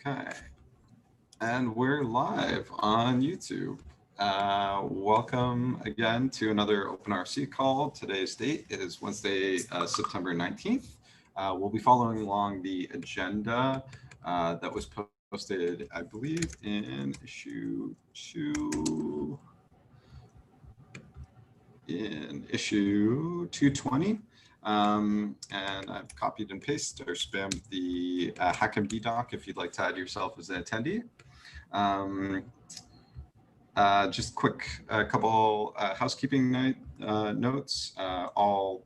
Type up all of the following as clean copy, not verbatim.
Okay, and we're live on YouTube. Welcome again to another Open RFC call. Today's date is Wednesday, September 19th. We'll be following along the agenda that was posted, I believe, in issue 220. And I've copied and pasted or spammed the HackMD doc if you'd like to add yourself as an attendee. Just quick, a couple housekeeping notes. All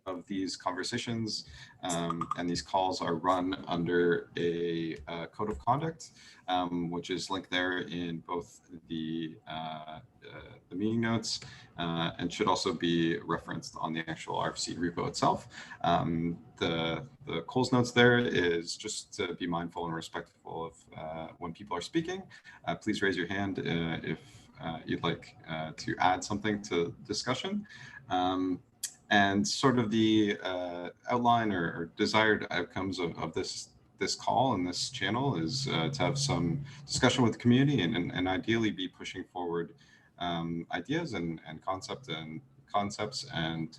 of these conversations and these calls are run under a code of conduct, which is linked there in both the meeting notes and should also be referenced on the actual RFC repo itself. The Coles notes there is just to be mindful and respectful of when people are speaking. Please raise your hand if you'd like to add something to discussion. And sort of the outline or desired outcomes of this call and this channel is to have some discussion with the community and ideally be pushing forward ideas and concepts and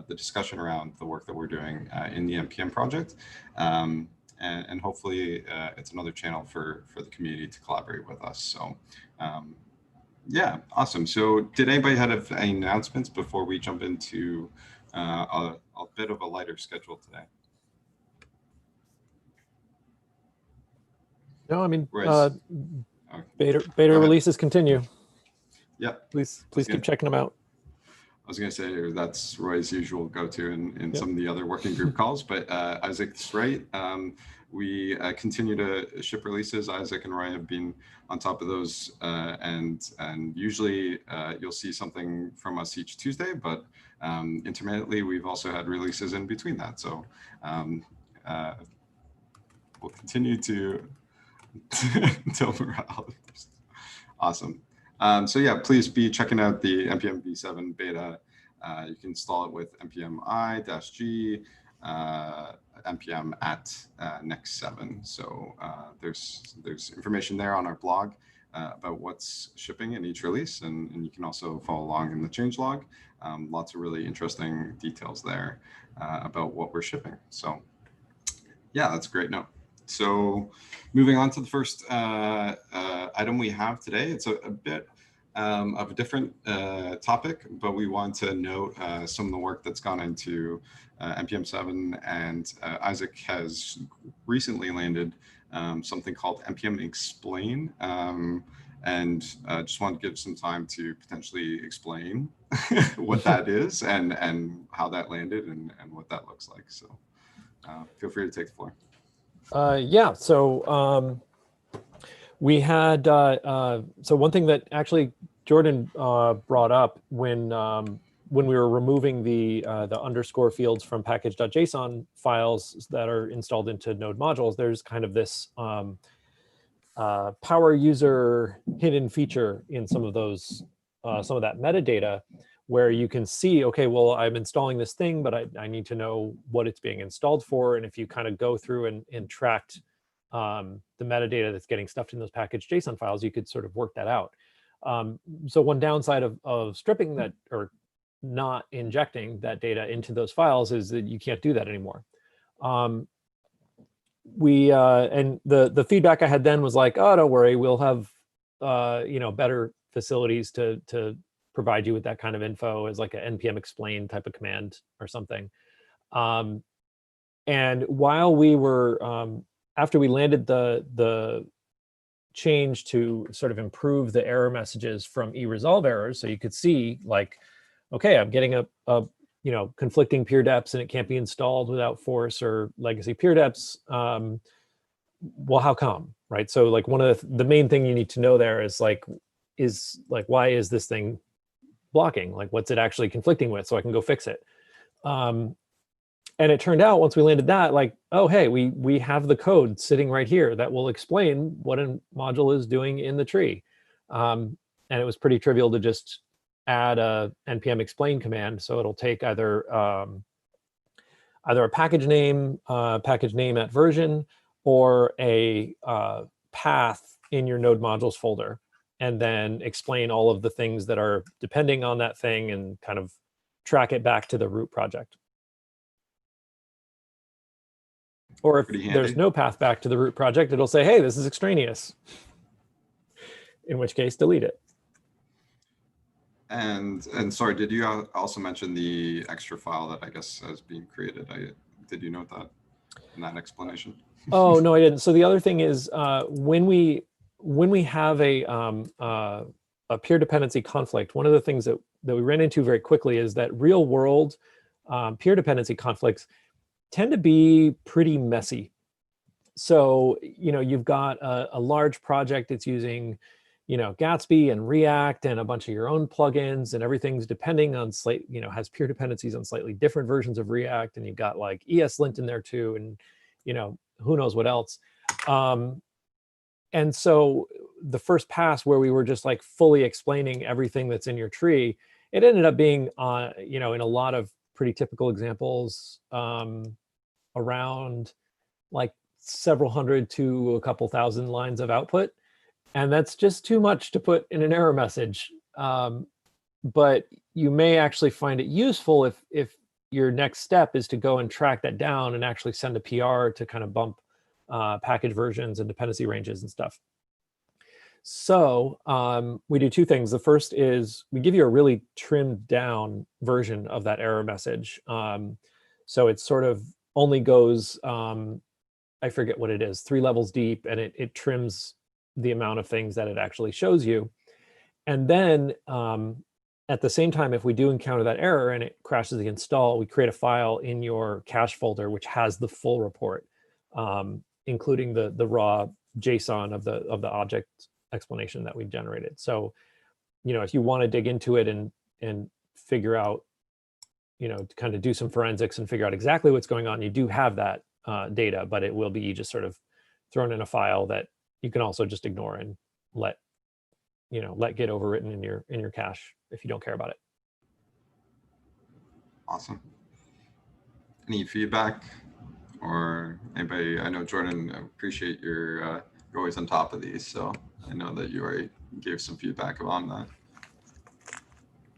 the discussion around the work that we're doing in the NPM project. And hopefully it's another channel for the community to collaborate with us. So yeah, awesome. So did anybody have any announcements before we jump into a bit of a lighter schedule today? No, I mean, okay. beta releases continue. Yeah. Please keep checking them out. I was going to say that's Roy's usual go-to in some of the other working group calls, but Isaac's right. We continue to ship releases. Isaac and Roy have been on top of those, and usually you'll see something from us each Tuesday, but intermittently we've also had releases in between that. So we'll continue to until morale. Awesome. So yeah, please be checking out the npm v7 beta. You can install it with npm i-g npm at next 7. So there's information there on our blog about what's shipping in each release, and you can also follow along in the changelog. Lots of really interesting details there about what we're shipping. So yeah, that's a great note. So moving on to the first item we have today, it's a bit of a different topic, but we want to note some of the work that's gone into npm 7, and Isaac has recently landed something called npm explain, and just want to give some time to potentially explain what that is and how that landed and what that looks like. So feel free to take the floor. Yeah, so we had, so one thing that actually Jordan brought up when we were removing the underscore fields from package.json files that are installed into Node modules, there's kind of this power user hidden feature in some of those, some of that metadata, where you can see, okay, well, I'm installing this thing, but I need to know what it's being installed for. And if you kind of go through and tracked the metadata that's getting stuffed in those package.json files, you could sort of work that out. So one downside of stripping that or not injecting that data into those files is that you can't do that anymore. And the feedback I had then was like, oh, don't worry, we'll have better facilities to provide you with that kind of info as like an npm explain type of command or something. And while we were, after we landed the change to sort of improve the error messages from eResolve errors, so you could see like, okay, I'm getting a conflicting peer deps and it can't be installed without force or legacy peer deps. Well, how come, right? So like one of the main thing you need to know there is why is this thing blocking? Like, what's it actually conflicting with, so I can go fix it. And it turned out once we landed that, like, oh, hey, we have the code sitting right here that will explain what a module is doing in the tree. And it was pretty trivial to just add a npm explain command. So it'll take either a package name at version, or a path in your node modules folder, and then explain all of the things that are depending on that thing and kind of track it back to the root project. Or if there's no path back to the root project, it'll say, hey, this is extraneous, in which case delete it. And sorry, did you also mention the extra file that I guess is being created? Did you note that in that explanation? Oh, no, I didn't. So the other thing is when we have a peer dependency conflict, one of the things that we ran into very quickly is that real world peer dependency conflicts tend to be pretty messy. So, you've got a large project that's using, Gatsby and React and a bunch of your own plugins, and everything's depending on has peer dependencies on slightly different versions of React, and you've got like ESLint in there too, and who knows what else. And so the first pass where we were just like fully explaining everything that's in your tree, it ended up being in a lot of pretty typical examples around like several hundred to a couple thousand lines of output. And that's just too much to put in an error message. But you may actually find it useful if your next step is to go and track that down and actually send a PR to kind of bump package versions and dependency ranges and stuff. So we do two things. The first is we give you a really trimmed down version of that error message. So it sort of only goes, I forget what it is, 3 levels deep, and it trims the amount of things that it actually shows you. And then at the same time, if we do encounter that error and it crashes the install, we create a file in your cache folder which has the full report, including the raw JSON of the object explanation that we've generated. So, if you want to dig into it and figure out, to kind of do some forensics and figure out exactly what's going on, you do have that data, but it will be just sort of thrown in a file that you can also just ignore and let get overwritten in your cache if you don't care about it. Awesome. Any feedback or anybody? I know Jordan, I appreciate you're always on top of these, so I know that you already gave some feedback on that.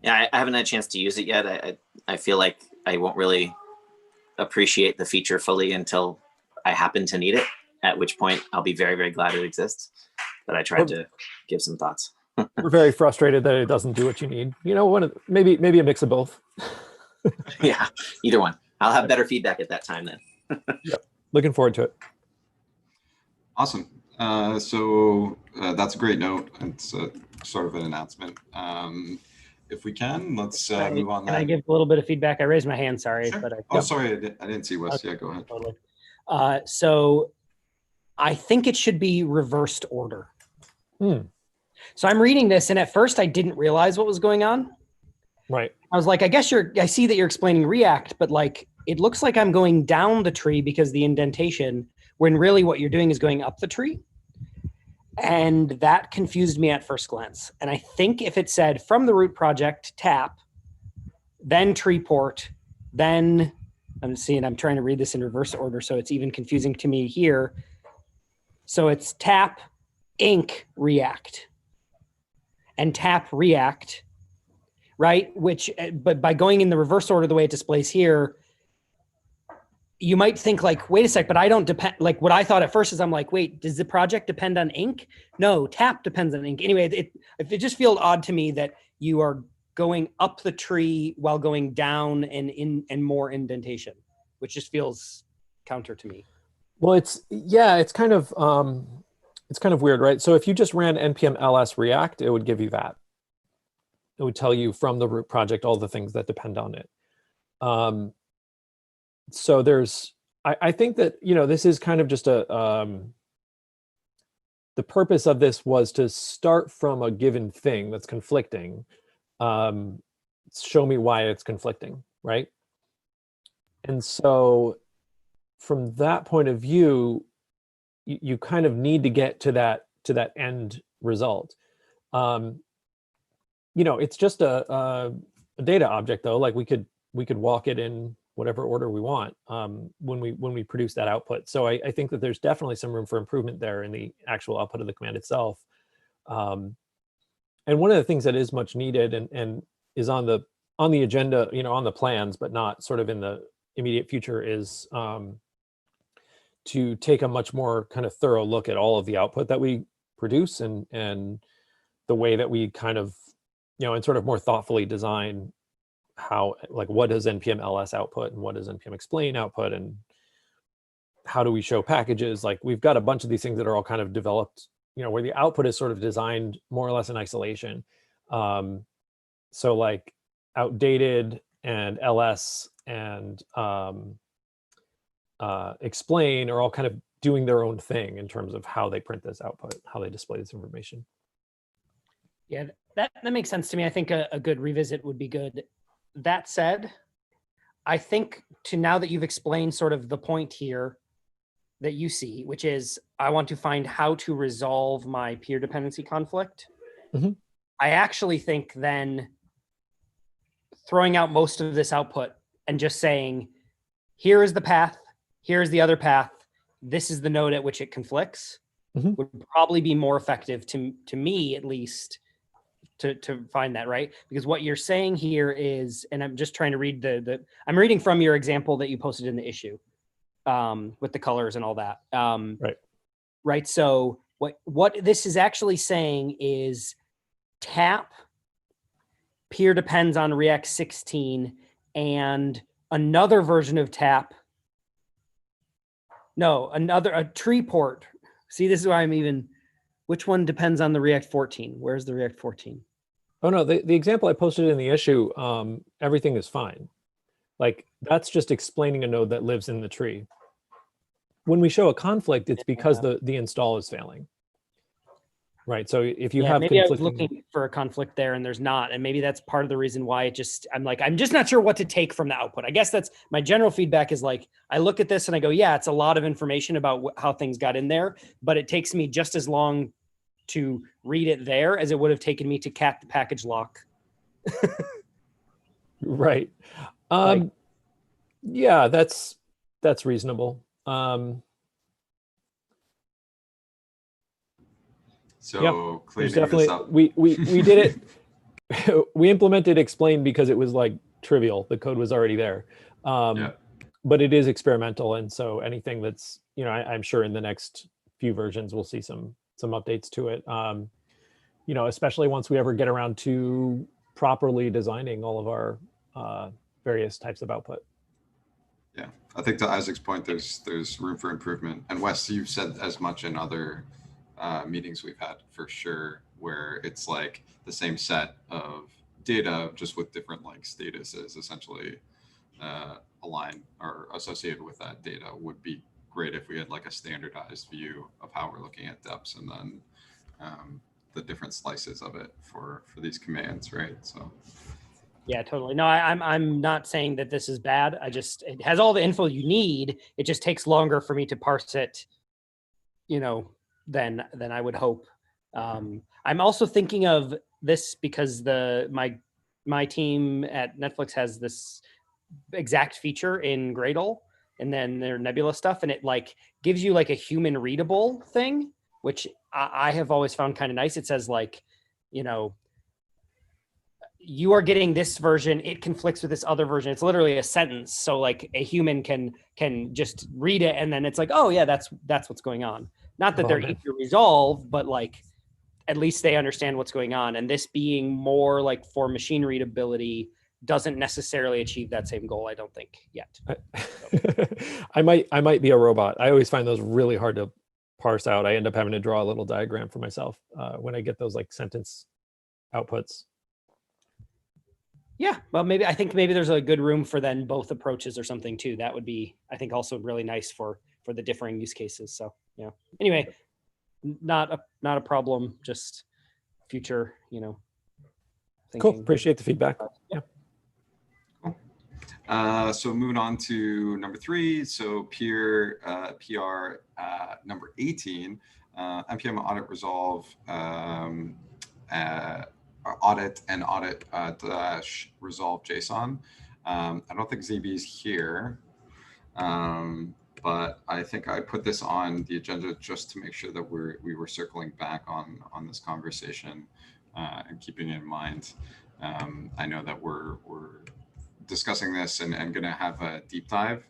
Yeah, I haven't had a chance to use it yet. I feel like I won't really appreciate the feature fully until I happen to need it, at which point I'll be very, very glad it exists. But I tried to give some thoughts. We're very frustrated that it doesn't do what you need. Maybe a mix of both. Yeah, either one. I'll have better feedback at that time then. Yep. Looking forward to it. Awesome. So that's a great note. It's sort of an announcement. If we can, let's move on. Can I give a little bit of feedback? I raised my hand, sorry. Sure. But sorry, I didn't see Wes. Okay. Yeah, go ahead. Totally. So I think it should be reversed order. So I'm reading this, and at first I didn't realize what was going on. Right. I was like, I see that you're explaining React, but like, it looks like I'm going down the tree because the indentation, when really what you're doing is going up the tree. And that confused me at first glance. And I think if it said from the root project, tap, then tree port, then I'm trying to read this in reverse order, so it's even confusing to me here. So it's tap, inc, React, and tap React, right? But by going in the reverse order, the way it displays here, you might think like, wait a sec, but I don't depend, like what I thought at first is I'm like, wait, does the project depend on inc? No, tap depends on inc. Anyway, it just feels odd to me that you are going up the tree while going down and more indentation, which just feels counter to me. Well, it's kind of weird, right? So if you just ran npm ls react, it would give you that. It would tell you from the root project all the things that depend on it. So I think that, this is kind of just the purpose of this was to start from a given thing that's conflicting. Show me why it's conflicting, right? And so from that point of view, you kind of need to get to that end result. It's just a data object though. Like we could walk it in whatever order we want when we produce that output. So I think that there's definitely some room for improvement there in the actual output of the command itself. And one of the things that is much needed and is on the agenda, on the plans, but not sort of in the immediate future, is to take a much more kind of thorough look at all of the output that we produce and the way that we kind of, and sort of more thoughtfully design how, like, what does npm ls output and what does npm explain output, and how do we show packages? Like, we've got a bunch of these things that are all kind of developed, where the output is sort of designed more or less in isolation. So like outdated and ls and explain are all kind of doing their own thing in terms of how they print this output, how they display this information. Yeah, that makes sense to me. I think a good revisit would be good. That said, I think now that you've explained sort of the point here that you see, which is I want to find how to resolve my peer dependency conflict. Mm-hmm. I actually think then throwing out most of this output and just saying, here is the path, here's the other path, this is the node at which it conflicts, mm-hmm. would probably be more effective to me, at least, to find that, right? Because what you're saying here is, and I'm just trying to read I'm reading from your example that you posted in the issue with the colors and all that. Right. So what this is actually saying is tap peer depends on React 16 and another version of tap. No, a tree port. See, this is why which one depends on the React 14? Where's the React 14? Oh no, the example I posted in the issue, everything is fine. Like, that's just explaining a node that lives in the tree. When we show a conflict, it's because the install is failing. Right. So if you have maybe I was looking for a conflict there and there's not, and maybe that's part of the reason why I'm just not sure what to take from the output. I guess that's my general feedback is like, I look at this and I go, yeah, it's a lot of information about how things got in there, but it takes me just as long to read it there as it would have taken me to cat the package lock. Right. Yeah, that's reasonable. So yeah, cleaning definitely, this up. we did it. We implemented explain because it was like trivial. The code was already there. But it is experimental. And so anything that's, I'm sure in the next few versions, we'll see some updates to it. Especially once we ever get around to properly designing all of our various types of output. Yeah, I think to Isaac's point, there's room for improvement. And Wes, you've said as much in other meetings we've had for sure, where it's like the same set of data, just with different like statuses essentially aligned or associated with that data. Would be great if we had like a standardized view of how we're looking at depths and then the different slices of it for these commands, right? So. Yeah, totally. No, I'm not saying that this is bad. It has all the info you need. It just takes longer for me to parse it, than I would hope. I'm also thinking of this because my team at Netflix has this exact feature in Gradle and then their Nebula stuff, and it like gives you like a human readable thing, which I have always found kind of nice. It says like, you are getting this version, it conflicts with this other version. It's literally a sentence. So like a human can just read it and then it's like, oh yeah, that's what's going on. Not that they're easy to resolve, but like at least they understand what's going on. And this being more like for machine readability doesn't necessarily achieve that same goal, I don't think, yet. I might be a robot. I always find those really hard to parse out. I end up having to draw a little diagram for myself when I get those like sentence outputs. Yeah, well, I think maybe there's a good room for then both approaches or something too. That would be, I think, also really nice for the differing use cases. So yeah. Anyway, not a problem. Just future, thinking. Cool. Appreciate the feedback. Yeah. Cool. So moving on to number 3. So PR number 18, npm audit resolve. Audit and audit dash resolve JSON. I don't think ZB's here, but I think I put this on the agenda just to make sure that we were circling back on this conversation and keeping it in mind. I know that we're discussing this and going to have a deep dive.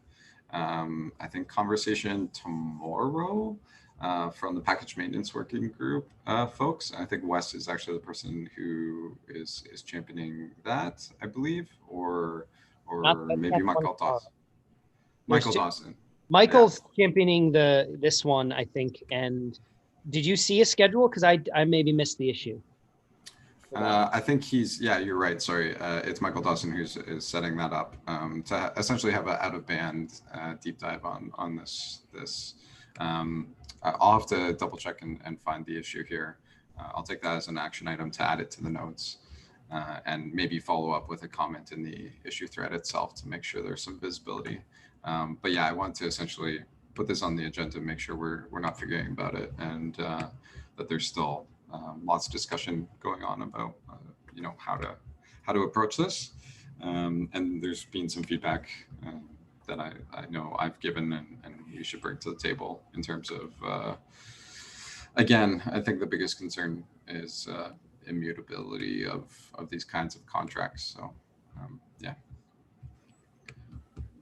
I think conversation tomorrow from the package maintenance working group folks. I think Wes is actually the person who is championing that, I believe, or maybe Michael Dawson. Michael Dawson. Michael's championing this one, I think. And did you see a schedule? Because I maybe missed the issue. I think you're right. Sorry. It's Michael Dawson who's setting that up to essentially have an out of band deep dive on this. I'll have to double check and find the issue here. I'll take that as an action item to add it to the notes and maybe follow up with a comment in the issue thread itself to make sure there's some visibility. But yeah, I want to essentially put this on the agenda to make sure we're not forgetting about it and that there's still lots of discussion going on about how to approach this, and there's been some feedback that I know I've given and we should bring to the table in terms of again, I think the biggest concern is immutability of these kinds of contracts. So yeah.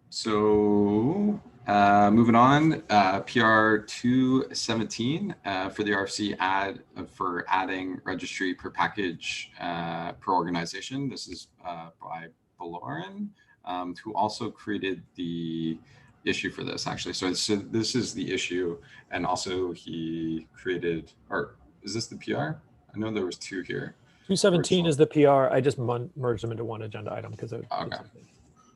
So moving on, PR 217 for the RFC for adding registry per package per organization. This is by Baloran, who also created the issue for this actually. So this is the issue, and also he created, or is this the PR? I know there was two here. 217 is the PR. I just merged them into one agenda item because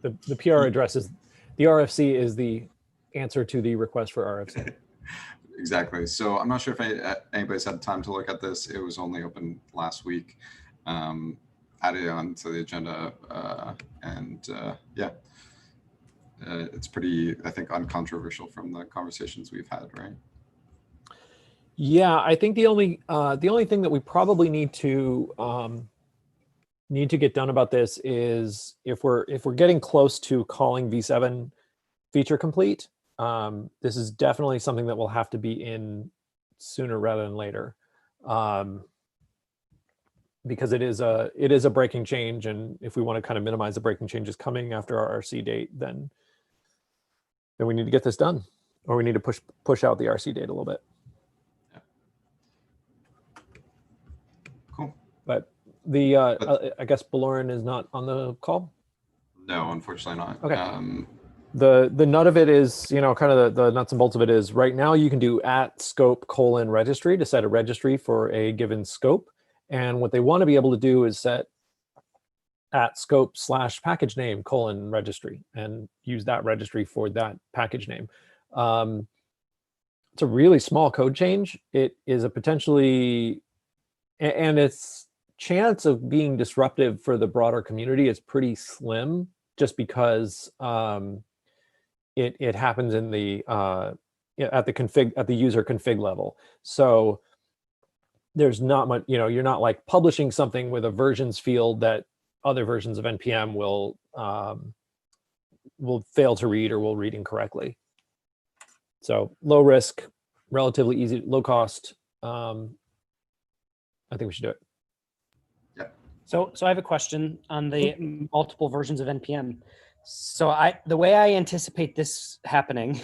the PR addresses. The RFC is the answer to the request for RFC. Exactly. So I'm not sure if anybody's had time to look at this. It was only open last week. Added on to the agenda, it's pretty, I think, uncontroversial from the conversations we've had, right? Yeah, I think the only thing that we probably need to get done about this is if we're getting close to calling V7 feature complete, this is definitely something that will have to be in sooner rather than later, because it is a breaking change, and if we want to kind of minimize the breaking changes coming after our RC date, then we need to get this done, or we need to push out the RC date a little bit. Yeah. Cool. But I guess Baloran is not on the call? No, unfortunately not. Okay. The nut of it is, kind of the nuts and bolts of it is right now you can do @scope:registry to set a registry for a given scope. And what they want to be able to do is set @scope/package name : registry and use that registry for that package name. It's a really small code change. It is a potentially, and its chance of being disruptive for the broader community is pretty slim, just because it happens in the at the user config level. So there's not much, you're not like publishing something with a versions field that other versions of npm will fail to read or will read incorrectly. So low risk, relatively easy, low cost. I think we should do it. Yeah. So I have a question on the multiple versions of npm. So the way I anticipate this happening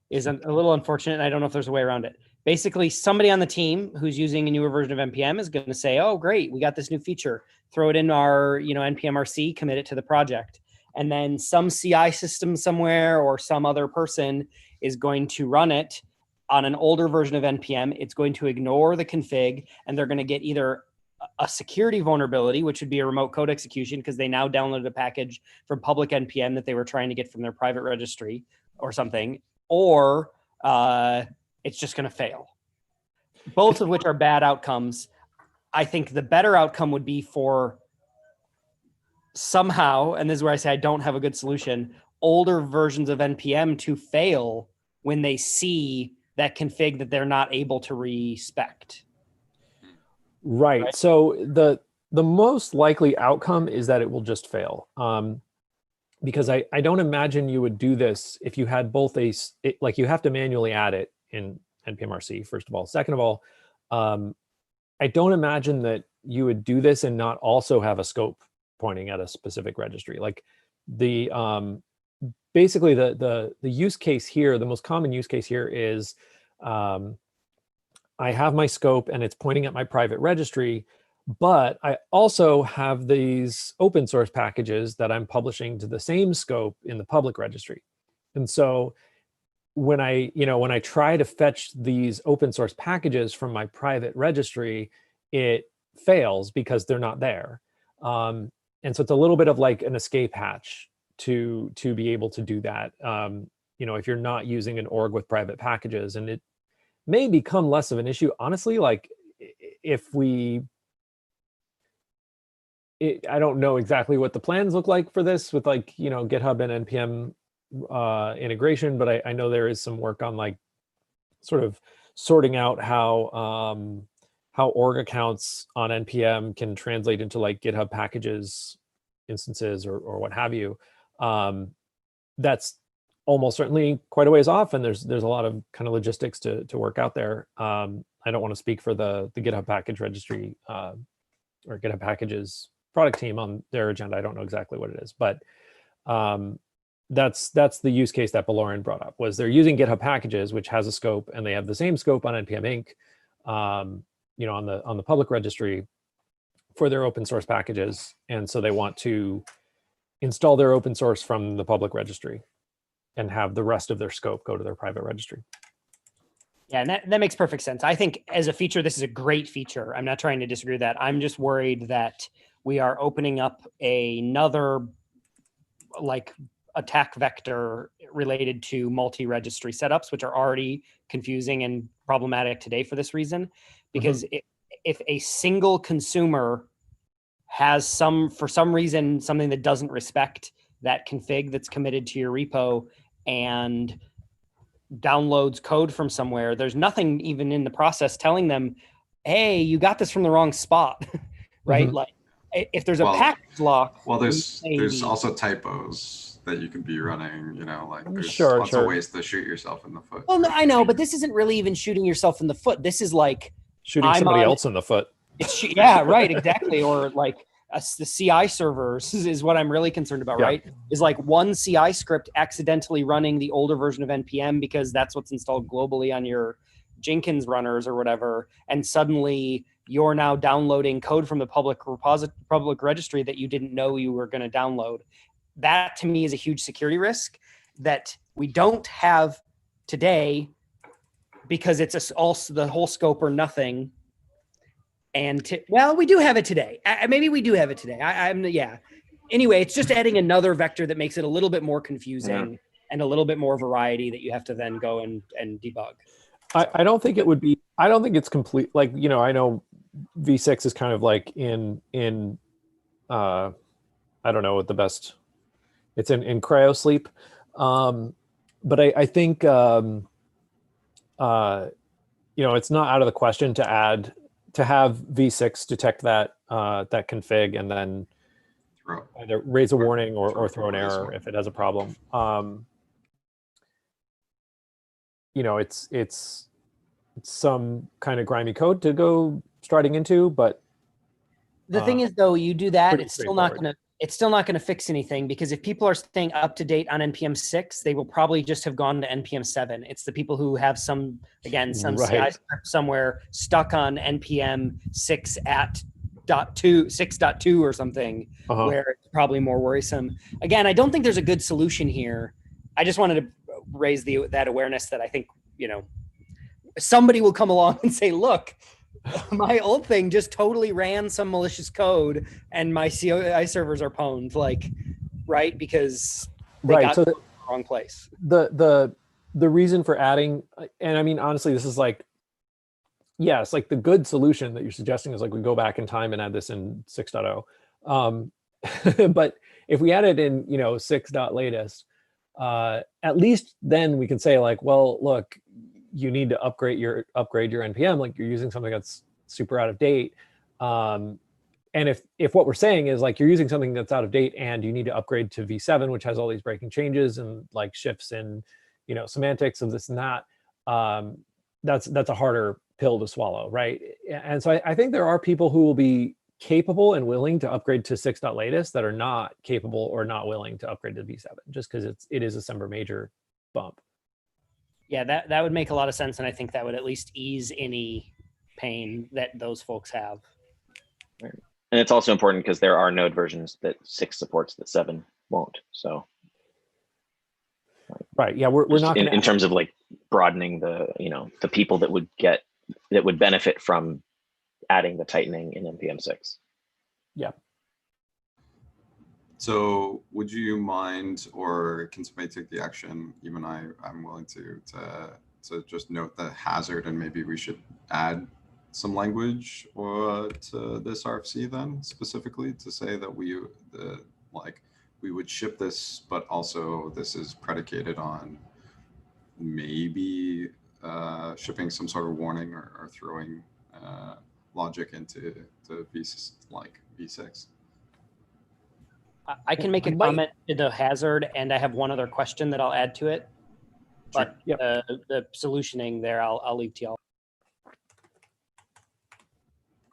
is a little unfortunate, and I don't know if there's a way around it. Basically, somebody on the team who's using a newer version of npm is going to say, "Oh, great, we got this new feature. Throw it in our, npm RC, commit it to the project." And then some CI system somewhere or some other person is going to run it on an older version of npm. It's going to ignore the config, and they're going to get either a security vulnerability, which would be a remote code execution because they now downloaded a package from public npm that they were trying to get from their private registry or something, or it's just going to fail. Both of which are bad outcomes. I think the better outcome would be for somehow, and this is where I say I don't have a good solution, older versions of npm to fail when they see that config that they're not able to respect. Right. So the most likely outcome is that it will just fail. because I don't imagine you would do this if you had both like you have to manually add it in npm-rc, first of all. Second of all, I don't imagine that you would do this and not also have a scope pointing at a specific registry. Like the basically the use case here, the most common use case here is I have my scope and it's pointing at my private registry, but I also have these open source packages that I'm publishing to the same scope in the public registry. And so when I try to fetch these open source packages from my private registry, it fails because they're not there. And so it's a little bit of like an escape hatch to be able to do that. If you're not using an org with private packages, and it may become less of an issue, honestly, like I don't know exactly what the plans look like for this with like, GitHub and NPM integration, but I know there is some work on like sort of sorting out how org accounts on NPM can translate into like GitHub packages instances or what have you. That's almost certainly quite a ways off, and there's a lot of kind of logistics to work out there. I don't want to speak for the GitHub package registry or GitHub packages product team on their agenda. I don't know exactly what it is, but that's the use case that Baloran brought up, was they're using GitHub packages, which has a scope, and they have the same scope on npm inc, on the public registry for their open source packages, and so they want to install their open source from the public registry and have the rest of their scope go to their private registry. Yeah, and that makes perfect sense. I think as a feature, this is a great feature. I'm not trying to disagree with that. I'm just worried that we are opening up another like attack vector related to multi-registry setups, which are already confusing and problematic today for this reason. Because if a single consumer has for some reason, something that doesn't respect that config that's committed to your repo and downloads code from somewhere, there's nothing even in the process telling them, hey, you got this from the wrong spot, right? Like if there's a package lock. Well, there's also typos that you can be running, like there's Sure. of ways to shoot yourself in the foot. Well, no, I know, but this isn't really even shooting yourself in the foot. This is like shooting somebody else in the foot. Yeah, right, exactly. Or like the CI servers is what I'm really concerned about, right? Is like one CI script accidentally running the older version of NPM because that's what's installed globally on your Jenkins runners or whatever, and suddenly you're now downloading code from the public registry that you didn't know you were going to download. That to me is a huge security risk that we don't have today because it's also the whole scope or nothing. And we do have it today. Maybe we do have it today. Anyway, it's just adding another vector that makes it a little bit more confusing and a little bit more variety that you have to then go and debug. I don't think it would be. I don't think it's complete. Like, I know V6 is kind of like in I don't know what the best. It's in cryo sleep, but I think it's not out of the question to have V6 detect that config and then either raise a warning or throw an error if it has a problem. It's some kind of grimy code to go striding into, but the thing is, though, you do that, it's still not going to fix anything, because if people are staying up to date on npm 6, they will probably just have gone to npm 7. It's the people who have some CI script somewhere stuck on npm 6 at 6.2 or something, where it's probably more worrisome. Again, I don't think there's a good solution here. I just wanted to raise that awareness that I think, somebody will come along and say, look, my old thing just totally ran some malicious code and my CI servers are pwned, right? Because they got to the wrong place. The reason for adding, and I mean, honestly, this is like, it's like the good solution that you're suggesting is like we go back in time and add this in 6.0. But if we add it in, 6.latest, at least then we can say like, well, look, you need to upgrade your NPM, like you're using something that's super out of date. and if what we're saying is like you're using something that's out of date and you need to upgrade to V7, which has all these breaking changes and like shifts in, you know, semantics of this and that, that's a harder pill to swallow, right? And so I think there are people who will be capable and willing to upgrade to 6.latest that are not capable or not willing to upgrade to V7, just because it is a Semper major bump. Yeah, that would make a lot of sense, and I think that would at least ease any pain that those folks have. Right. And it's also important because there are Node versions that 6 supports that 7 won't. So, right, yeah, we're not in terms of like broadening the, you know, the people that would benefit from adding the tightening in npm 6. Yeah. So would you mind, or can somebody take the action? Even I'm willing to just note the hazard, and maybe we should add some language to this RFC then specifically to say that we would ship this, but also this is predicated on maybe shipping some sort of warning or throwing logic into V6. I can make a comment to the hazard, and I have one other question that I'll add to it. But Yep. The solutioning there, I'll leave to y'all.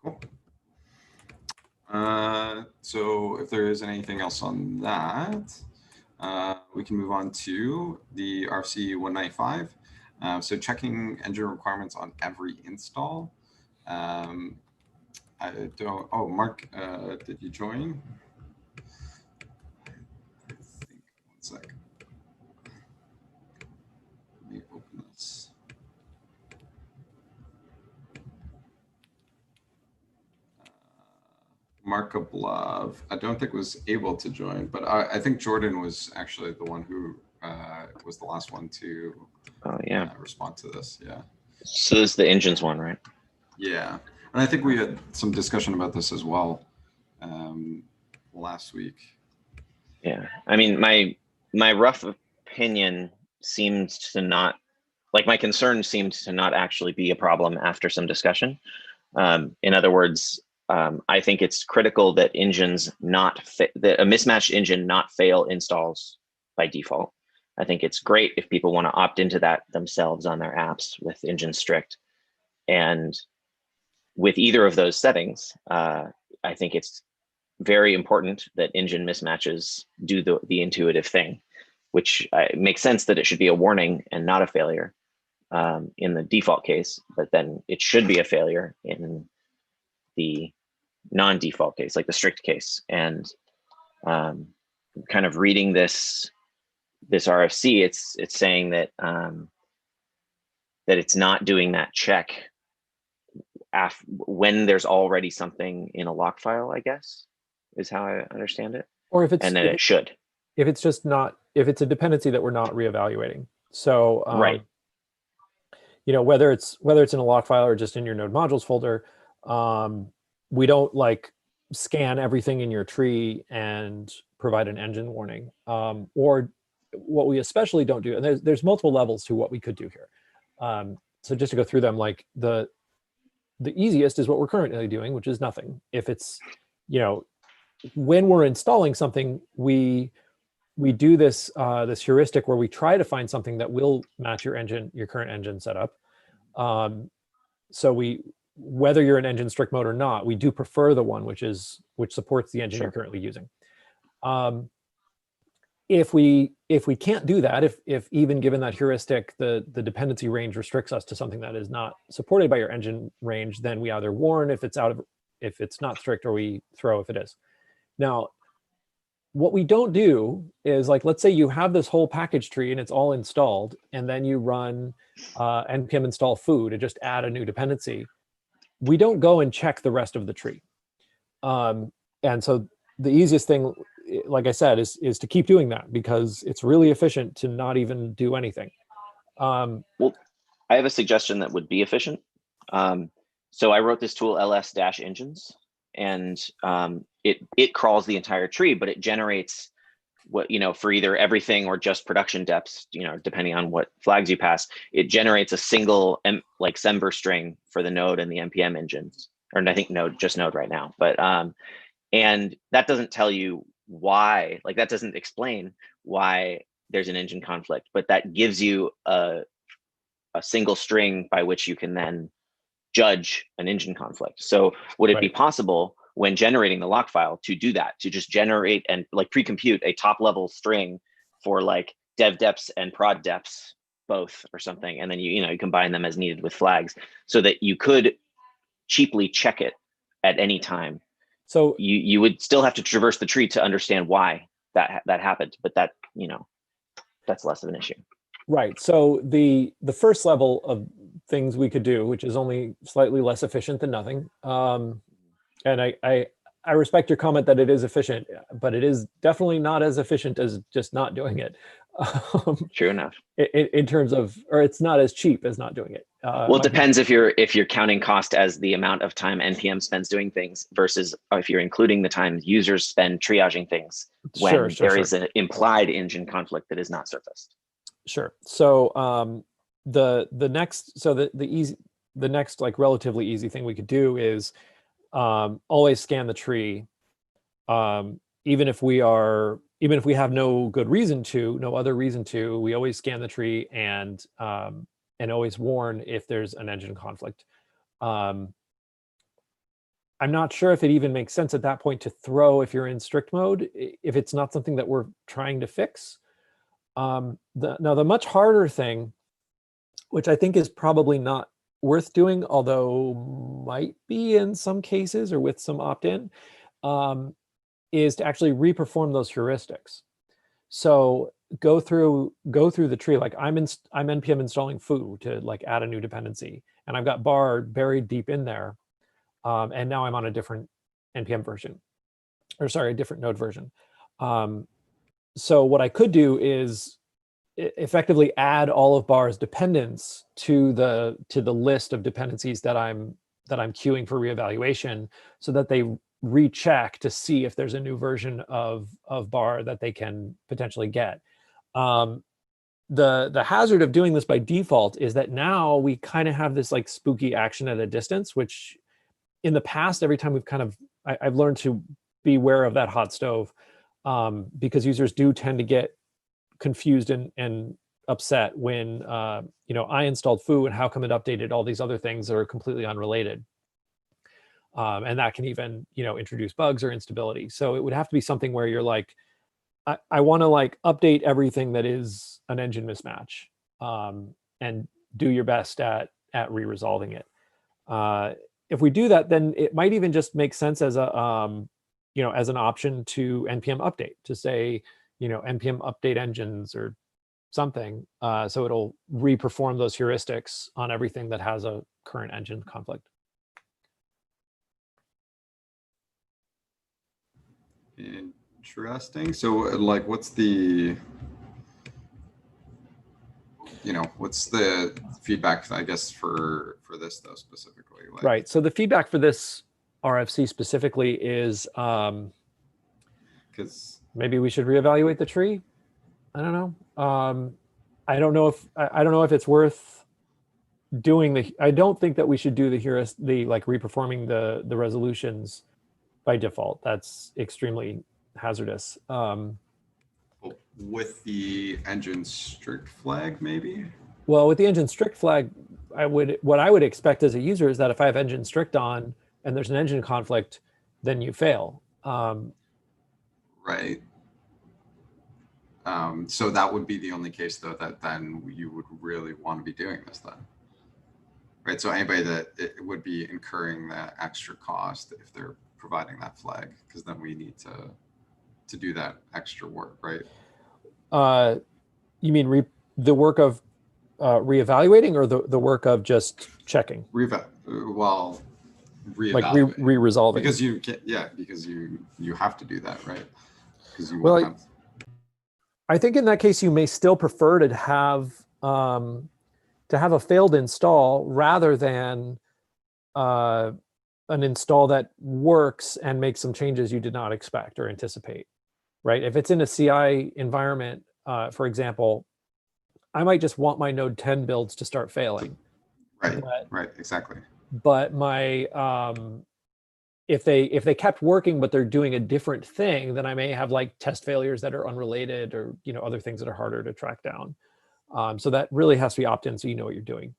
Cool. So if there is anything else on that, we can move on to the RFC 195. So checking engine requirements on every install. Mark, did you join? I think, one sec. Let me open this. Mark Kablov, I don't think was able to join, but I think Jordan was actually the one who was the last one to respond to this. Yeah. So this is the engines one, right? Yeah. And I think we had some discussion about this as well last week. Yeah. I mean, my rough opinion seems to not, like my concern seemed to not actually be a problem after some discussion. In other words, I think it's critical that that a mismatched engine not fail installs by default. I think it's great if people want to opt into that themselves on their apps with engine strict. And with either of those settings, I think it's very important that engine mismatches do the intuitive thing, which makes sense that it should be a warning and not a failure in the default case, but then it should be a failure in the non-default case, like the strict case. And kind of reading this RFC, it's saying that that it's not doing that check when there's already something in a lock file, I guess, is how I understand it. Or if it's, and then it should. If it's just not, if it's a dependency that we're not reevaluating. So, right. You know, whether it's in a lock file or just in your node modules folder, we don't like scan everything in your tree and provide an engine warning. Or what we especially don't do, and there's multiple levels to what we could do here. So just to go through them, like the easiest is what we're currently doing, which is nothing. If it's, you know, when we're installing something, we do this this heuristic where we try to find something that will match your current engine setup. So whether you're in engine strict mode or not, we do prefer the one which supports the engine you're currently using. If we can't do that, if even given that heuristic, the dependency range restricts us to something that is not supported by your engine range, then we either warn if it's not strict, or we throw if it is. Now, what we don't do is, like, let's say you have this whole package tree and it's all installed, and then you run npm install food and just add a new dependency. We don't go and check the rest of the tree. And so the easiest thing, like I said, is to keep doing that, because it's really efficient to not even do anything. Well, I have a suggestion that would be efficient. So I wrote this tool ls-engines, and it crawls the entire tree, but it generates what, you know, for either everything or just production depths, you know, depending on what flags you pass, it generates a single like Semver string for the node and the npm engines. or I think just Node right now. But and that doesn't tell you why, like that doesn't explain why there's an engine conflict, but that gives you a single string by which you can then judge an engine conflict. So would it be possible when generating the lock file to do that, to just generate and like pre-compute a top level string for like dev deps and prod deps both or something, and then you combine them as needed with flags so that you could cheaply check it at any time? So you would still have to traverse the tree to understand why that happened, but that that's less of an issue. Right. So the first level of things we could do, which is only slightly less efficient than nothing, and I respect your comment that it is efficient, but it is definitely not as efficient as just not doing it. True enough. In terms of, or it's not as cheap as not doing it. Well, it depends if you're counting cost as the amount of time NPM spends doing things versus if you're including the time users spend triaging things when there is an implied engine conflict that is not surfaced. Sure. So the next like relatively easy thing we could do is always scan the tree, even if we have no good reason to, no other reason to. We always scan the tree and always warn if there's an engine conflict. I'm not sure if it even makes sense at that point to throw if you're in strict mode, if it's not something that we're trying to fix. Now the much harder thing, which I think is probably not worth doing, although might be in some cases or with some opt-in, is to actually reperform those heuristics. So go through the tree. Like I'm npm installing foo to like add a new dependency, and I've got bar buried deep in there, and now I'm on a different npm version, or sorry, a different node version. So what I could do is effectively add all of bar's dependents to the list of dependencies that I'm queuing for reevaluation, so that they recheck to see if there's a new version of bar that they can potentially get. The hazard of doing this by default is that now we kind of have this like spooky action at a distance, which in the past, every time I've learned to beware of that hot stove, because users do tend to get confused and upset when I installed foo and how come it updated all these other things that are completely unrelated, and that can even introduce bugs or instability. So it would have to be something where you're like, I want to like update everything that is an engine mismatch, and do your best at re-resolving it. If we do that, then it might even just make sense as a as an option to npm update, to say npm update engines or something, so it'll reperform those heuristics on everything that has a current engine conflict. Interesting. So like what's the feedback, I guess, for this though specifically? Like, right. So the feedback for this RFC specifically is because maybe we should reevaluate the tree. I don't know. I don't know if it's worth doing I don't think that we should do the like reperforming the resolutions by default. That's extremely hazardous. With the engine strict flag, maybe? Well, with the engine strict flag, what I would expect as a user is that if I have engine strict on and there's an engine conflict, then you fail. Right. So that would be the only case, though, that then you would really want to be doing this then. Right. So anybody that it would be incurring that extra cost if they're providing that flag, because then we need to do that extra work, right? You mean the work of reevaluating, or the work of just checking? Well, reevaluating. Like re-resolving. Because you get, because you have to do that, right? Because you well, I think in that case you may still prefer to have a failed install rather than an install that works and makes some changes you did not expect or anticipate, right? If it's in a CI environment, for example, I might just want my Node 10 builds to start failing. Right, right, exactly. but my if they kept working but they're doing a different thing, then I may have like test failures that are unrelated, or other things that are harder to track down. So that really has to be opt-in, so you know what you're doing.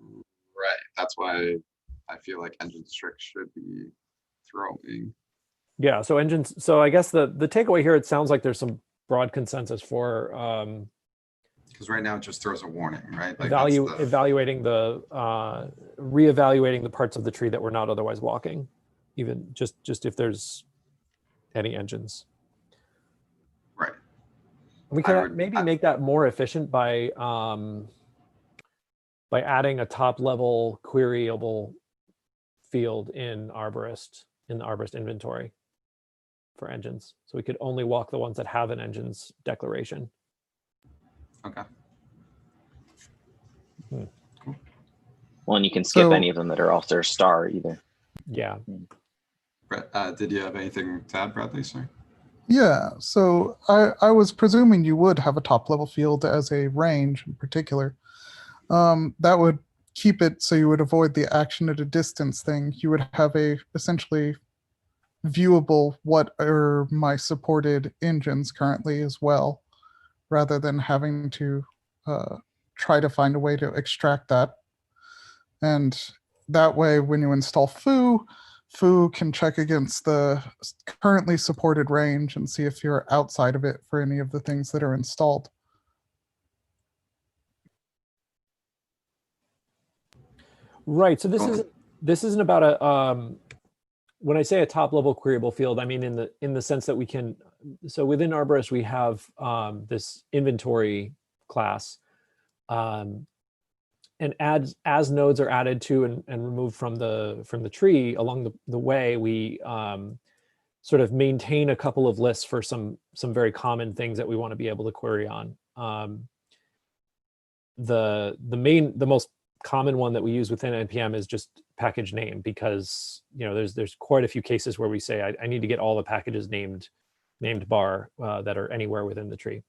Right. That's why I feel like engine strict should be throwing. Yeah. So engines. So I guess the takeaway here, it sounds like there's some broad consensus for Because right now it just throws a warning, right? Like evaluating the reevaluating the parts of the tree that we're not otherwise walking, even just if there's any engines. Right. We can maybe make that more efficient by adding a top level queryable field in Arborist, in the Arborist inventory for engines. So we could only walk the ones that have an engines declaration. Okay. Well, and you can skip any of them that are also star either. Yeah. Brett, did you have anything to add, Bradley? Sorry. Yeah, so I was presuming you would have a top level field as a range in particular. That would keep it so you would avoid the action at a distance thing. You would have a essentially viewable what are my supported engines currently as well, rather than having to try to find a way to extract that. And that way, when you install foo can check against the currently supported range and see if you're outside of it for any of the things that are installed. Right. So this isn't about a when I say a top level queryable field, I mean in the sense that we can, so within Arborist we have this inventory class, and as nodes are added to and removed from the tree along the way, we sort of maintain a couple of lists for some very common things that we want to be able to query on. The most common one that we use within npm is just package name, because there's quite a few cases where we say I need to get all the packages named bar that are anywhere within the tree.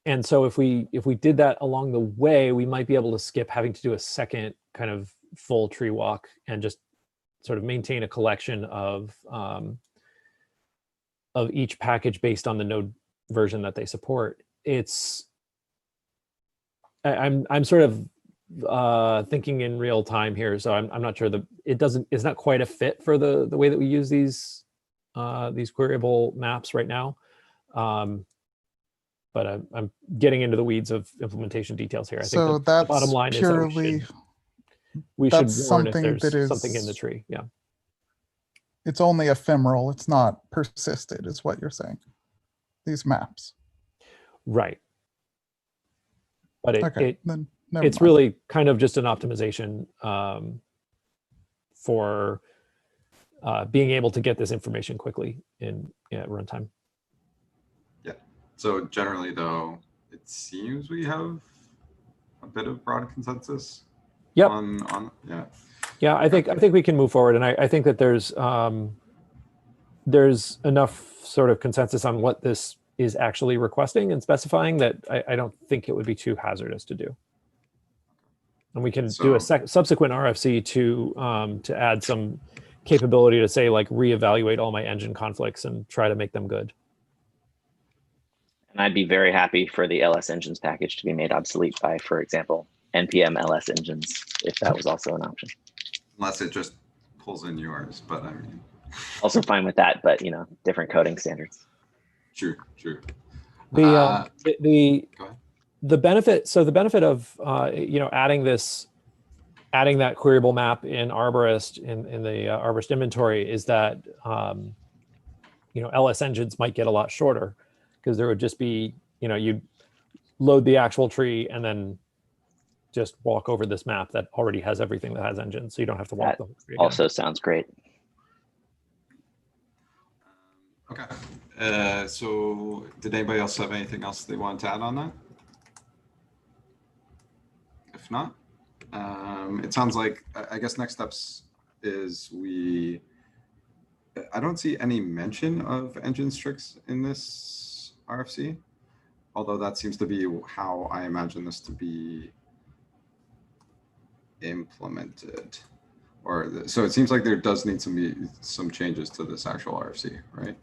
And so if we did that along the way, we might be able to skip having to do a second kind of full tree walk and just sort of maintain a collection of each package based on the node version that they support. I'm sort of thinking in real time here, so I'm not sure it's not quite a fit for the way that we use these queryable maps right now. But I'm getting into the weeds of implementation details here. I think the bottom line is that we should warn if there's something in the tree. Yeah. It's only ephemeral. It's not persisted, is what you're saying. These maps. Right. But then never it's mind. really kind of just an optimization for being able to get this information quickly in runtime. Yeah. So generally, though, it seems we have a bit of broad consensus. Yep. Yeah. I think we can move forward, and I think that there's enough sort of consensus on what this is actually requesting and specifying that I don't think it would be too hazardous to do. And we can do a subsequent RFC to add some capability to say, like, reevaluate all my engine conflicts and try to make them good. And I'd be very happy for the ls engines package to be made obsolete by, for example, npm ls engines, if that was also an option. Unless it just pulls in yours, but I mean. Also fine with that, but different coding standards. True. The benefit of adding that queryable map in Arborist in the Arborist inventory is that ls engines might get a lot shorter, because there would just be you'd load the actual tree and then just walk over this map that already has everything that has engines, so you don't have to walk the whole tree again. Also sounds great. Okay. So did anybody else have anything else they want to add on that? If not, it sounds like, I guess next steps is I don't see any mention of engine stricts in this RFC, although that seems to be how I imagine this to be implemented. So it seems like there does need to be some changes to this actual RFC, right?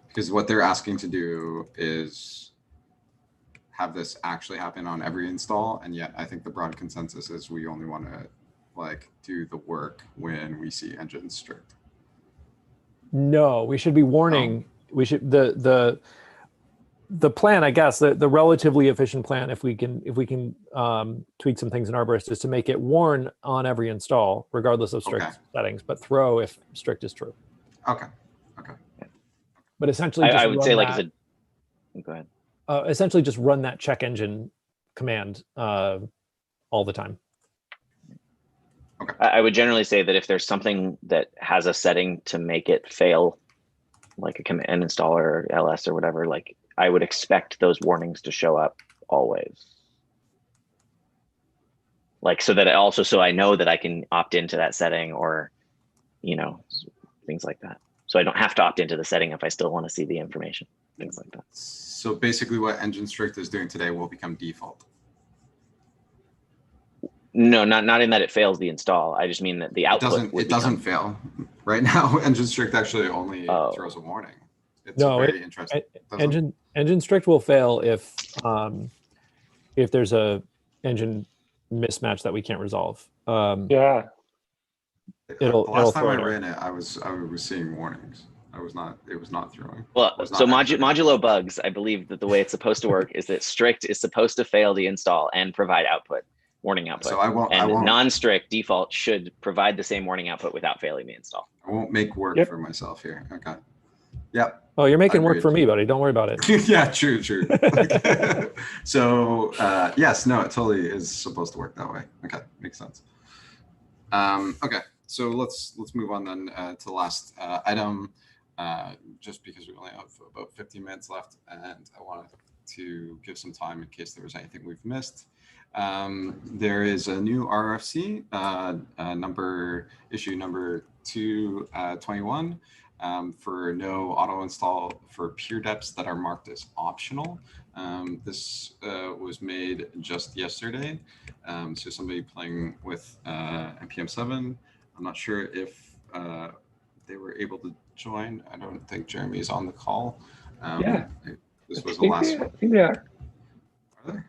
Because what they're asking to do is have this actually happen on every install, and yet I think the broad consensus is we only want to like do the work when we see engine strict. No, we should be warning. We should the plan, I guess, the relatively efficient plan, if we can tweak some things in Arborist, is to make it warn on every install, regardless of strict settings, but throw if strict is true. Okay. But essentially, I would say like as a go ahead. Essentially, just run that check engine command all the time. Okay. I would generally say that if there's something that has a setting to make it fail, like an installer or ls or whatever, like I would expect those warnings to show up always. Like so that so I know that I can opt into that setting, or things like that. So I don't have to opt into the setting if I still want to see the information, things like that. So basically what engine strict is doing today will become default. No, not in that it fails the install. I just mean that the output it doesn't fail. Right now, engine strict actually only throws a warning. It's very interesting. Engine strict will fail if there's a engine mismatch that we can't resolve. Yeah. The last time I ran it, I was seeing warnings. It was not throwing. Well, so modulo bugs, I believe that the way it's supposed to work is that strict is supposed to fail the install and provide warning output. So I won't. Non-strict default should provide the same warning output without failing the install. I won't make work for myself here. Okay. Yep. Oh, you're making work for me, buddy. Don't worry about it. Yeah, true. So yes, no, it totally is supposed to work that way. Okay, makes sense. Okay, so let's move on then to the last item, just because we only have about 15 minutes left, and I wanted to give some time in case there was anything we've missed. There is a new RFC, issue number 221, for no auto install for peer deps that are marked as optional. This was made just yesterday. So somebody playing with npm 7, I'm not sure if they were able to join. I don't think Jeremy is on the call. This was the last one. I think they are. Are there?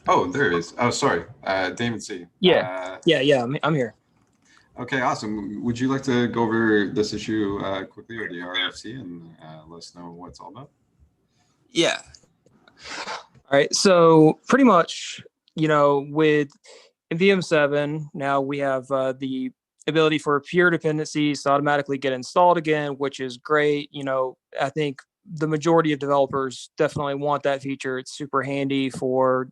Oh, there is. Oh, sorry. David C. Yeah, I'm here. Okay, awesome. Would you like to go over this issue quickly, or the RFC, and let us know what it's all about? Yeah. All right. So pretty much, with npm 7, now we have the ability for peer dependencies to automatically get installed again, which is great. I think the majority of developers definitely want that feature. It's super handy for,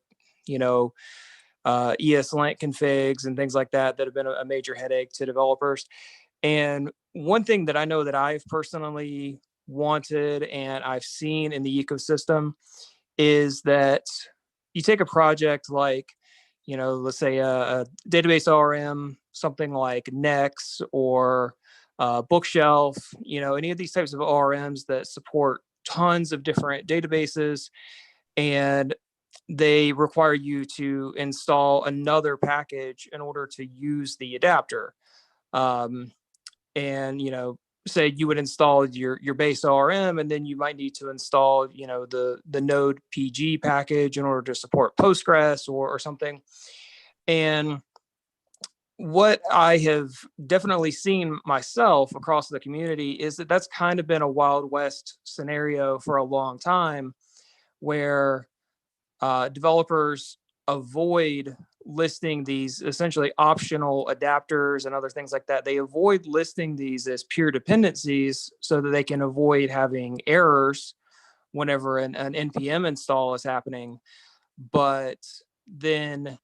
ESLint configs and things like that have been a major headache to developers. And one thing that I know that I've personally wanted and I've seen in the ecosystem is that you take a project like, let's say a database ORM, something like Next or Bookshelf, any of these types of ORMs that support tons of different databases, and they require you to install another package in order to use the adapter. And, say you would install your base ORM, and then you might need to install, the Node PG package in order to support Postgres or something. And what I have definitely seen myself across the community is that that's kind of been a Wild West scenario for a long time, where developers avoid listing these essentially optional adapters and other things like that. They avoid listing these as peer dependencies so that they can avoid having errors whenever an npm install is happening. But then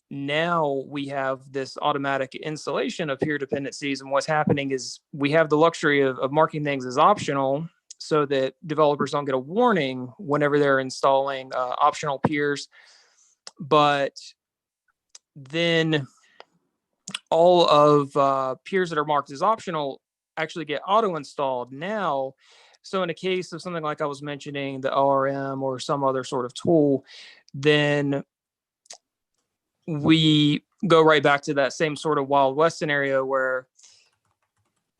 now we have this automatic installation of peer dependencies, and what's happening is we have the luxury of marking things as optional so that developers don't get a warning whenever they're installing optional peers. But then all of peers that are marked as optional actually get auto installed now. So in a case of something like I was mentioning, the ORM or some other sort of tool, then we go right back to that same sort of Wild West scenario where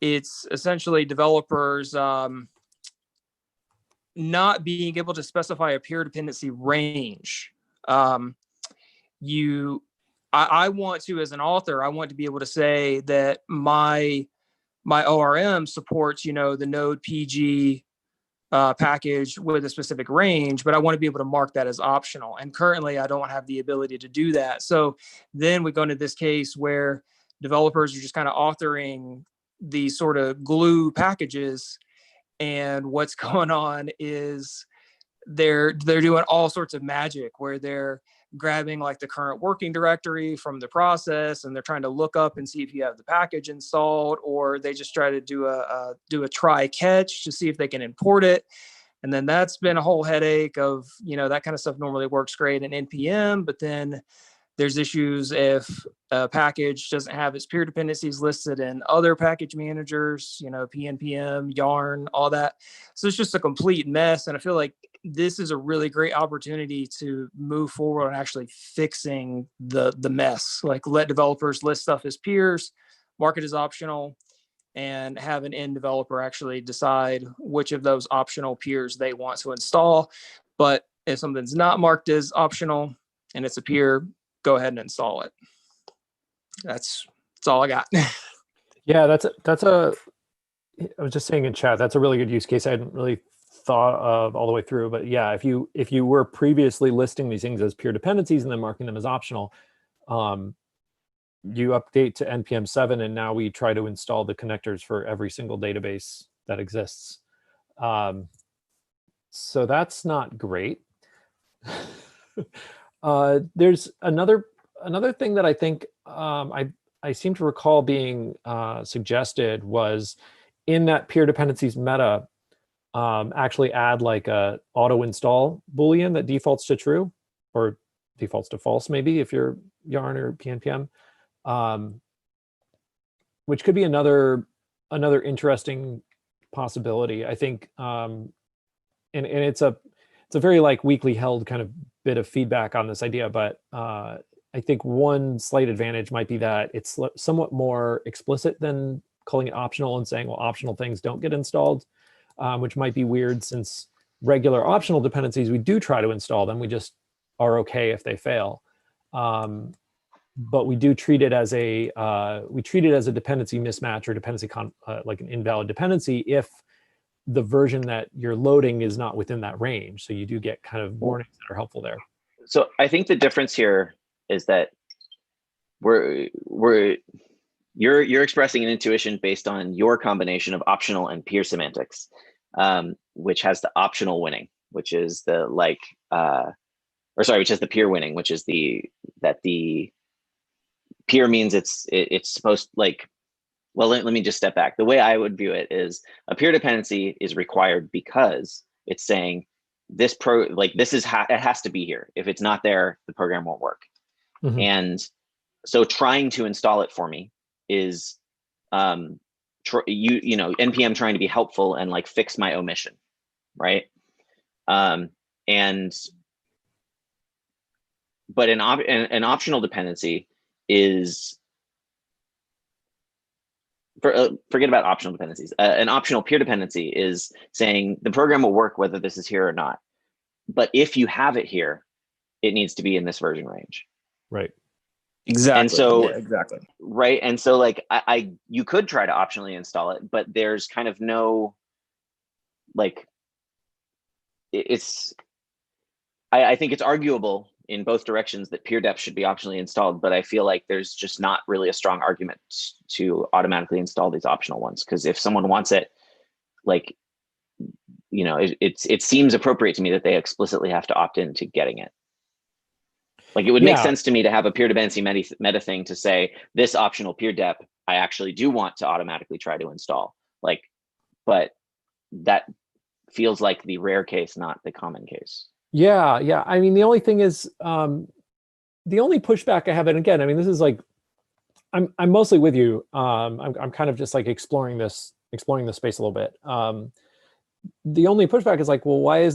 it's essentially developers not being able to specify a peer dependency range. I want to, as an author, I want to be able to say that my ORM supports, the Node PG package with a specific range, but I want to be able to mark that as optional. And currently I don't have the ability to do that. So then we go into this case where developers are just kind of authoring these sort of glue packages. And what's going on is they're doing all sorts of magic where they're grabbing like the current working directory from the process and they're trying to look up and see if you have the package installed, or they just try to do a try catch to see if they can import it. And then that's been a whole headache of, that kind of stuff normally works great in NPM, but then there's issues if a package doesn't have its peer dependencies listed in other package managers, PNPM, Yarn, all that. So it's just a complete mess. And I feel like this is a really great opportunity to move forward on actually fixing the mess. Like let developers list stuff as peers, mark it as optional, and have an end developer actually decide which of those optional peers they want to install. But if something's not marked as optional and it's a peer, go ahead and install it. That's all I got. Yeah, I was just saying in chat, that's a really good use case. I hadn't really thought of all the way through, but yeah, if you were previously listing these things as peer dependencies and then marking them as optional, you update to npm 7 and now we try to install the connectors for every single database that exists. So that's not great. There's another thing that I think I seem to recall being suggested was in that peer dependencies meta, actually add like a auto install Boolean that defaults to true or defaults to false maybe if you're Yarn or PNPM, which could be another interesting possibility. I think, and it's a very like weakly held kind of bit of feedback on this idea, but I think one slight advantage might be that it's somewhat more explicit than calling it optional and saying, well, optional things don't get installed, which might be weird since regular optional dependencies, we do try to install them. We just are okay if they fail. But we do treat it as a dependency mismatch or dependency like an invalid dependency if the version that you're loading is not within that range. So you do get kind of warnings that are helpful there. So I think the difference here is that you're expressing an intuition based on your combination of optional and peer semantics, which has the optional winning, which is the which is the peer winning, which is the peer means it's supposed like. Well, let me just step back. The way I would view it is a peer dependency is required because it's saying this it has to be here. If it's not there, the program won't work. Mm-hmm. And so trying to install it for me is npm trying to be helpful and like fix my omission, right? But an optional dependency is forget about optional dependencies. An optional peer dependency is saying the program will work whether this is here or not. But if you have it here, it needs to be in this version range. Right. Exactly. And so, yeah, exactly. Right. And so like you could try to optionally install it, but there's kind of no, like, I think it's arguable in both directions that peer dep should be optionally installed, but I feel like there's just not really a strong argument to automatically install these optional ones. Because if someone wants it, like, it seems appropriate to me that they explicitly have to opt in to getting it. Like it would make sense to me to have a peer dependency meta thing to say this optional peer dep, I actually do want to automatically try to install. Like, but that feels like the rare case, not the common case. Yeah. I mean, the only thing is, the only pushback I have, and again, I mean, this is like, I'm mostly with you. I'm kind of just like exploring this exploring the space a little bit. The only pushback is like, well, why is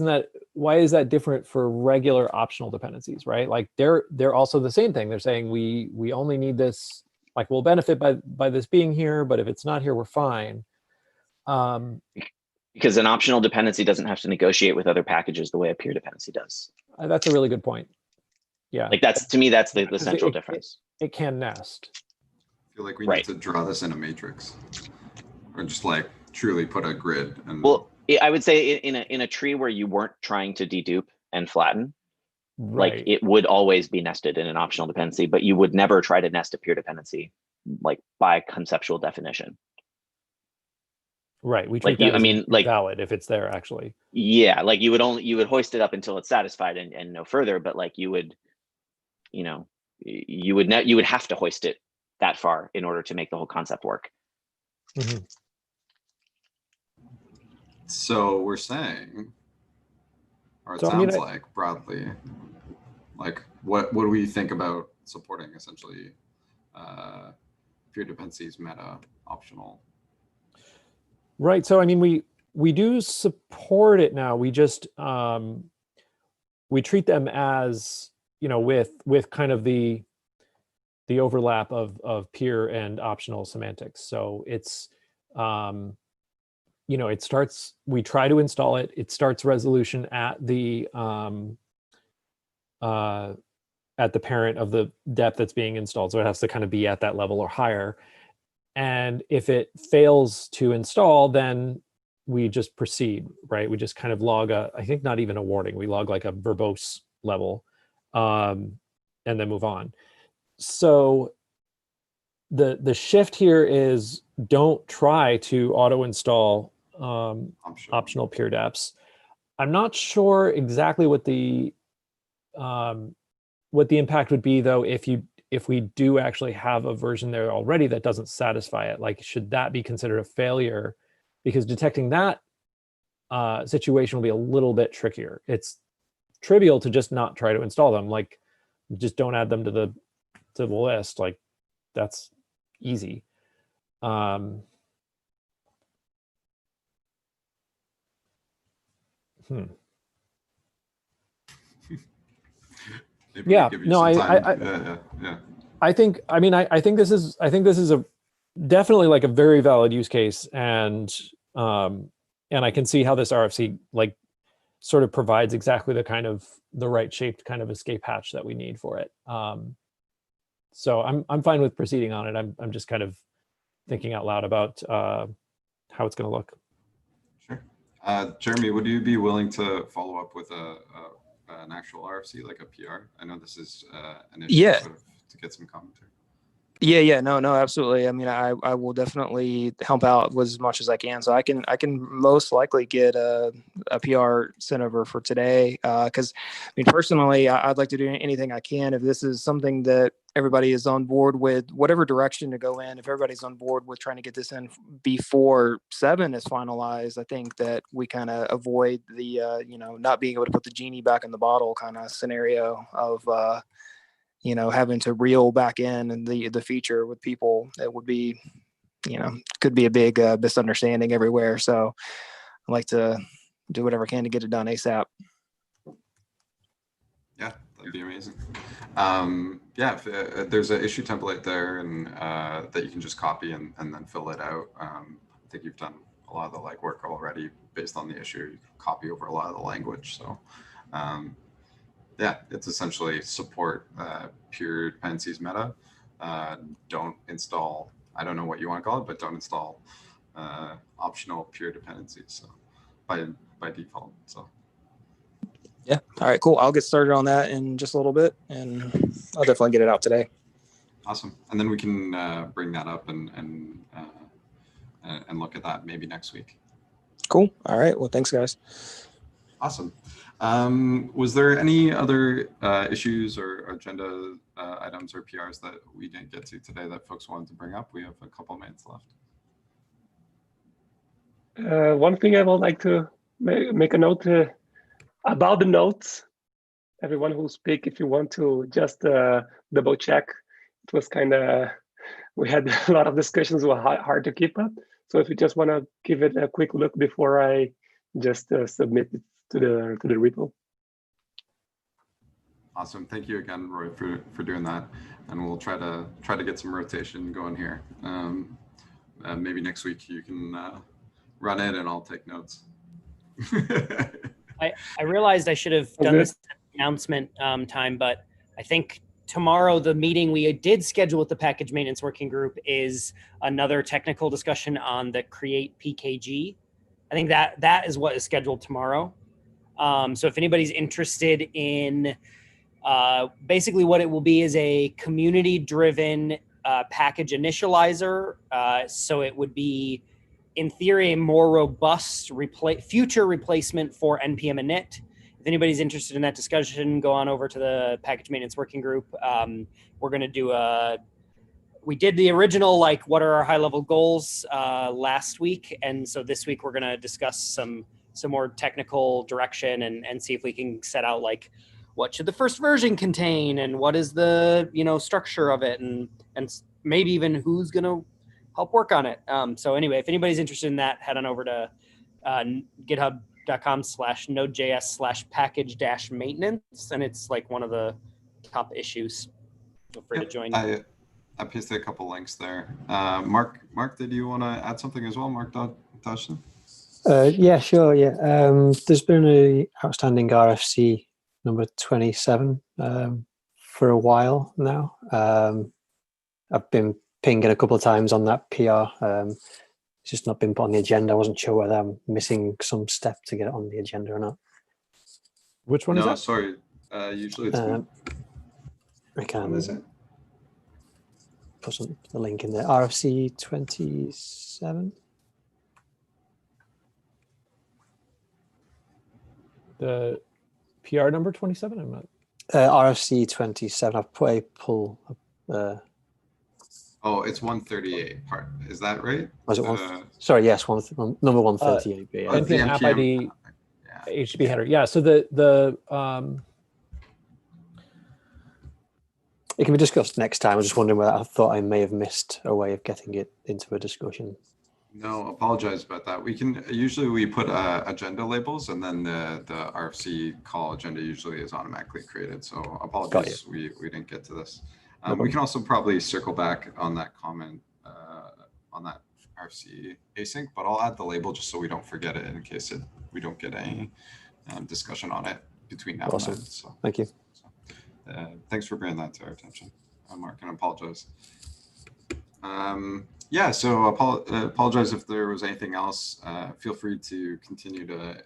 that different for regular optional dependencies, right? Like they're also the same thing. They're saying we only need this, like we'll benefit by this being here, but if it's not here, we're fine. Because an optional dependency doesn't have to negotiate with other packages the way a peer dependency does. That's a really good point. Yeah. Like to me, that's the central difference. It can nest. I feel like we need to draw this in a matrix, or just like truly put a grid. And well, I would say in a tree where you weren't trying to dedupe and flatten, like it would always be nested in an optional dependency, but you would never try to nest a peer dependency, like by conceptual definition. Right. We treat that as like valid if it's there actually. Yeah, like you would hoist it up until it's satisfied and no further, but like you would have to hoist it that far in order to make the whole concept work. Mm-hmm. So we're saying, or it sounds like broadly, like what do we think about supporting essentially peer dependencies meta optional? Right. So I mean, we do support it now. We just we treat them as, with kind of the overlap of peer and optional semantics. So it's it starts, we try to install it. It starts resolution at the parent of the dep that's being installed. So it has to kind of be at that level or higher. And if it fails to install, then we just proceed, right? We just kind of log I think not even a warning. We log like a verbose level and then move on. So the shift here is don't try to auto install optional peer deps. I'm not sure exactly what the impact would be though if we do actually have a version there already that doesn't satisfy it. Like, should that be considered a failure? Because detecting that situation will be a little bit trickier. It's trivial to just not try to install them. Like, just don't add them to the list. Like, that's easy. Yeah, no, I think this is a definitely like a very valid use case, and I can see how this RFC like sort of provides exactly the right shaped kind of escape hatch that we need for it. So I'm fine with proceeding on it. I'm just kind of thinking out loud about how it's going to look. Sure. Jeremy, would you be willing to follow up with an actual RFC, like a PR? I know this is an issue sort of to get some commentary. No, absolutely. I mean, I will definitely help out with as much as I can. So I can most likely get a PR sent over for today. Because I mean, personally, I'd like to do anything I can if this is something that everybody is on board with, whatever direction to go in. If everybody's on board with trying to get this in before 7 is finalized, I think that we kind of avoid the not being able to put the genie back in the bottle kind of scenario of having to reel back in and the feature with people. It would be, could be a big misunderstanding everywhere. So I like to do whatever I can to get it done ASAP. Yeah, that'd be amazing. If there's an issue template there and that you can just copy and then fill it out. I think you've done a lot of the legwork already based on the issue. You can copy over a lot of the language. So it's essentially support peer dependencies meta. Don't install, I don't know what you want to call it, but don't install optional peer dependencies. So by default. So yeah. All right, cool. I'll get started on that in just a little bit, and I'll definitely get it out today. Awesome. And then we can bring that up and look at that maybe next week. Cool. All right. Well, thanks, guys. Awesome. Was there any other issues or agenda items or PRs that we didn't get to today that folks wanted to bring up? We have a couple minutes left. One thing I would like to make a note about the notes. Everyone who speak, if you want to just double check. It was kind of, we had a lot of discussions, were hard to keep up. So if you just want to give it a quick look before I just submit it to the repo. Awesome. Thank you again, Roy, for doing that. And we'll try to get some rotation going here. Maybe next week you can run it and I'll take notes. I realized I should have done this announcement time, but I think tomorrow the meeting we did schedule with the package maintenance working group is another technical discussion on the create PKG. I think that is what is scheduled tomorrow. So if anybody's interested in basically what it will be is a community-driven package initializer. So it would be, in theory, a more robust future replacement for NPM init. If anybody's interested in that discussion, go on over to the package maintenance working group. We're going to do we did the original, like, what are our high-level goals last week. And so this week we're going to discuss some more technical direction and see if we can set out, like, what should the first version contain and what is the, structure of it, and maybe even who's going to help work on it. So anyway, if anybody's interested in that, head on over to github.com/node.js/package-maintenance, and it's like one of the top issues. Feel free to join. I pasted a couple links there. Mark, did you want to add something as well? Mark Dodson? Yeah, sure. Yeah, there's been a outstanding RFC number 27 for a while now. I've been pinging a couple of times on that PR. It's just not been put on the agenda. I wasn't sure whether I'm missing some step to get it on the agenda or not. Which one is that? Sorry. Usually it's I can put the link in there. RFC 27. The PR number 27? I'm not. RFC 27. I've put a pull. Oh, it's 138 part. Is that right? Was it one? Sorry, yes, number 138. NPM app ID, HTTP header. Yeah. So it can be discussed next time. I was just wondering whether I thought I may have missed a way of getting it into a discussion. No, apologize about that. Usually we put agenda labels, and then the RFC call agenda usually is automatically created. So apologies, we didn't get to this. We can also probably circle back on that comment on that RFC async, but I'll add the label just so we don't forget it in case we don't get any discussion on it between now and then. So, thank you. Thanks for bringing that to our attention, Mark, and I apologize. Yeah, so apologize if there was anything else. Feel free to continue to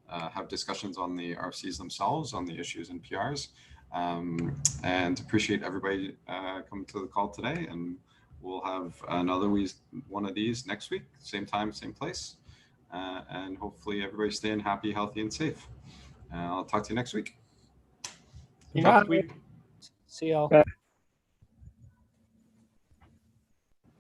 have discussions on the RFCs themselves, on the issues and PRs. And appreciate everybody coming to the call today, and we'll have another one of these next week, same time, same place, and hopefully everybody's staying happy, healthy, and safe. I'll talk to you next week. Bye. See y'all.